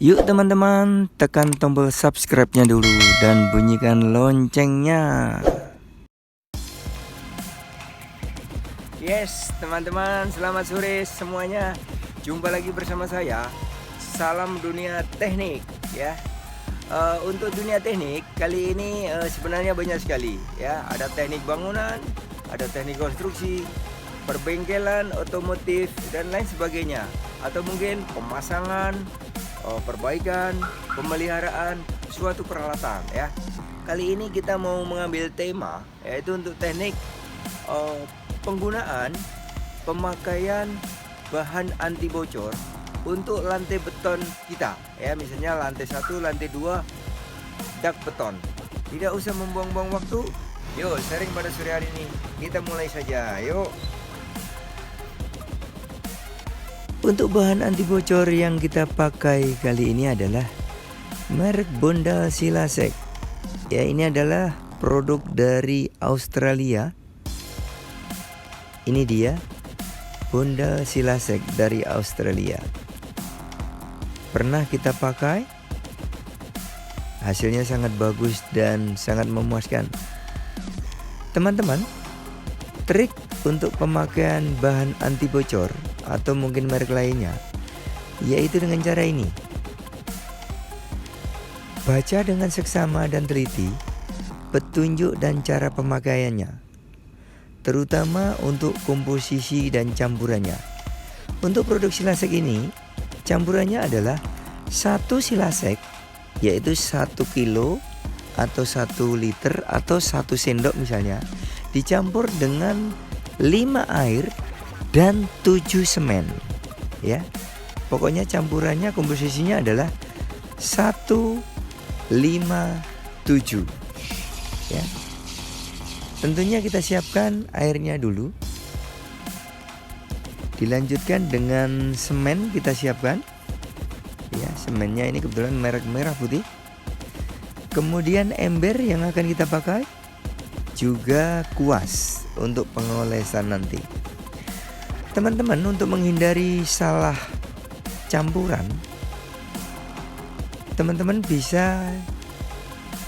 Yuk teman-teman, tekan tombol subscribe-nya dulu dan bunyikan loncengnya. Yes teman-teman, selamat sore semuanya. Jumpa lagi bersama saya. Salam dunia teknik ya. Untuk dunia teknik kali ini sebenarnya banyak sekali ya. Ada teknik bangunan, ada teknik konstruksi, perbengkelan, otomotif dan lain sebagainya. Atau mungkin pemasangan, perbaikan, pemeliharaan suatu peralatan ya. Kali ini kita mau mengambil tema yaitu untuk teknik penggunaan pemakaian bahan anti bocor untuk lantai beton kita ya, misalnya lantai 1, lantai 2 dak beton. Tidak usah membuang-buang waktu, yuk sharing pada sore hari ini. Kita mulai saja, yuk. Untuk bahan anti bocor yang kita pakai kali ini adalah merek Bondal Silasek. Ya, ini adalah produk dari Australia. Ini dia Bondal Silasek dari Australia. Pernah kita pakai, hasilnya sangat bagus dan sangat memuaskan. Teman-teman, trik untuk pemakaian bahan anti bocor atau mungkin merek lainnya yaitu dengan cara ini. Baca dengan seksama dan teliti petunjuk dan cara pemakaiannya, terutama untuk komposisi dan campurannya. Untuk produk Silasek ini, campurannya adalah 1 silasek yaitu 1 kilo atau 1 liter atau 1 sendok misalnya, dicampur dengan 5 air dan 7 semen ya. Pokoknya campurannya, komposisinya adalah 1, 5, 7 ya. Tentunya kita siapkan airnya dulu. Dilanjutkan dengan semen, kita siapkan ya, semennya ini kebetulan merek merah putih. Kemudian ember yang akan kita pakai, juga kuas untuk pengolesan nanti. Teman-teman, untuk menghindari salah campuran, teman-teman bisa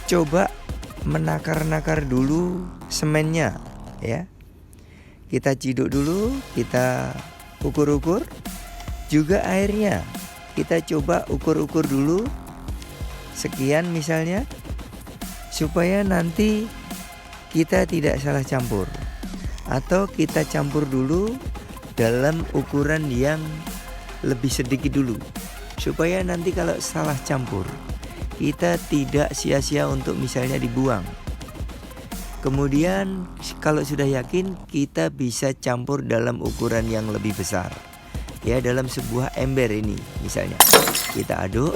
coba menakar-nakar dulu semennya ya. Kita ciduk dulu, kita ukur-ukur. Juga airnya kita coba ukur-ukur dulu, sekian misalnya, supaya nanti kita tidak salah campur. Atau kita campur dulu dalam ukuran yang lebih sedikit dulu, supaya nanti kalau salah campur kita tidak sia-sia untuk misalnya dibuang. Kemudian kalau sudah yakin, kita bisa campur dalam ukuran yang lebih besar ya, dalam sebuah ember ini misalnya. Kita aduk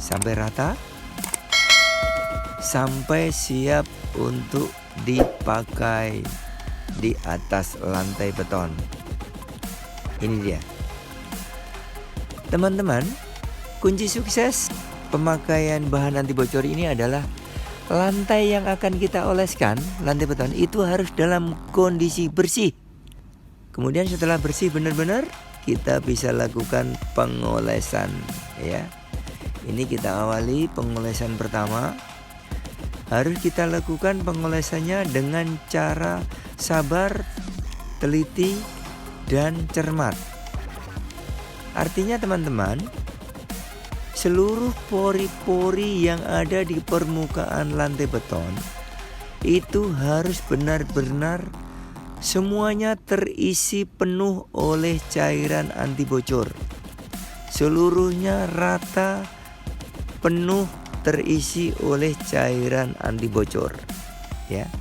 sampai rata, sampai siap untuk dipakai di atas lantai beton. Ini dia teman-teman, kunci sukses pemakaian bahan anti bocor ini adalah lantai yang akan kita oleskan, lantai beton itu harus dalam kondisi bersih. Kemudian setelah bersih benar-benar, kita bisa lakukan pengolesan ya. Ini kita awali pengolesan pertama. Harus kita lakukan pengolesannya dengan cara sabar, teliti, dan cermat. Artinya teman-teman, seluruh pori-pori yang ada di permukaan lantai beton itu harus benar-benar semuanya terisi penuh oleh cairan anti bocor. Seluruhnya rata, penuh, terisi oleh cairan anti bocor ya.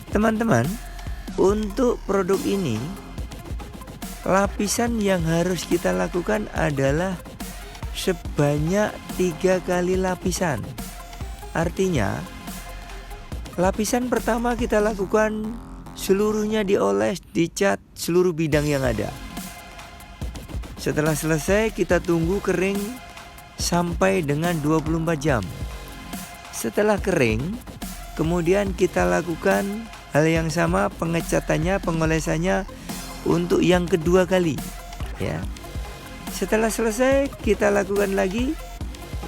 Teman-teman, untuk produk ini lapisan yang harus kita lakukan adalah sebanyak 3 kali lapisan. Artinya lapisan pertama kita lakukan seluruhnya dioles, dicat seluruh bidang yang ada. Setelah selesai kita tunggu kering sampai dengan 24 jam. Setelah kering, kemudian kita lakukan hal yang sama, pengecatannya, pengolesannya untuk yang kedua kali ya. Setelah selesai kita lakukan lagi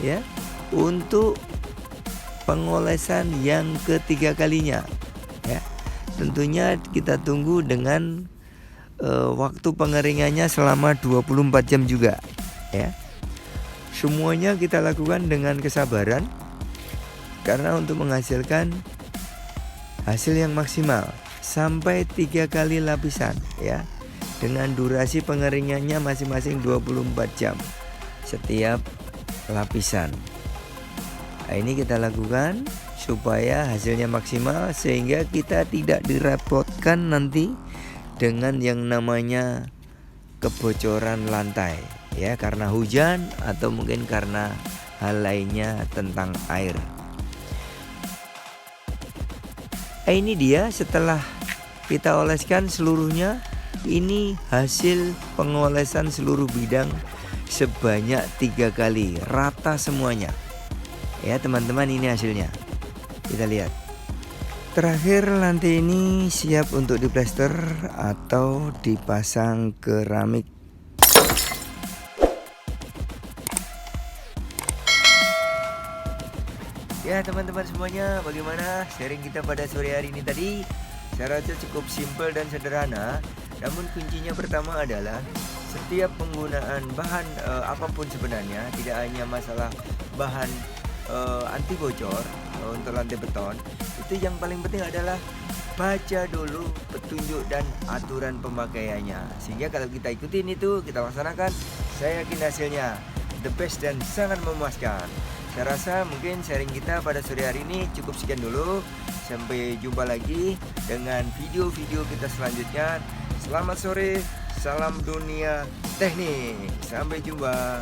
ya untuk pengolesan yang ketiga kalinya ya. Tentunya kita tunggu dengan waktu pengeringannya selama 24 jam juga ya. Semuanya kita lakukan dengan kesabaran karena untuk menghasilkan hasil yang maksimal sampai 3 kali lapisan ya. Dengan durasi pengeringannya masing-masing 24 jam setiap lapisan. Nah, ini kita lakukan supaya hasilnya maksimal sehingga kita tidak direpotkan nanti dengan yang namanya kebocoran lantai ya, karena hujan atau mungkin karena hal lainnya tentang air. Ini dia setelah kita oleskan seluruhnya. Ini hasil pengolesan seluruh bidang sebanyak 3 kali, rata semuanya ya teman-teman. Ini hasilnya, kita lihat. Terakhir lantai ini siap untuk diplester atau dipasang keramik. Ya teman-teman semuanya, bagaimana sharing kita pada sore hari ini tadi? Saya rasa cukup simpel dan sederhana. Namun kuncinya pertama adalah setiap penggunaan bahan apapun sebenarnya, tidak hanya masalah bahan anti bocor untuk lantai beton, itu yang paling penting adalah baca dulu petunjuk dan aturan pemakaiannya. Sehingga kalau kita ikutin itu, kita laksanakan, saya yakin hasilnya the best dan sangat memuaskan. Saya rasa mungkin sharing kita pada sore hari ini cukup sekian dulu. Sampai jumpa lagi dengan video-video kita selanjutnya. Selamat sore, salam dunia teknik. Sampai jumpa.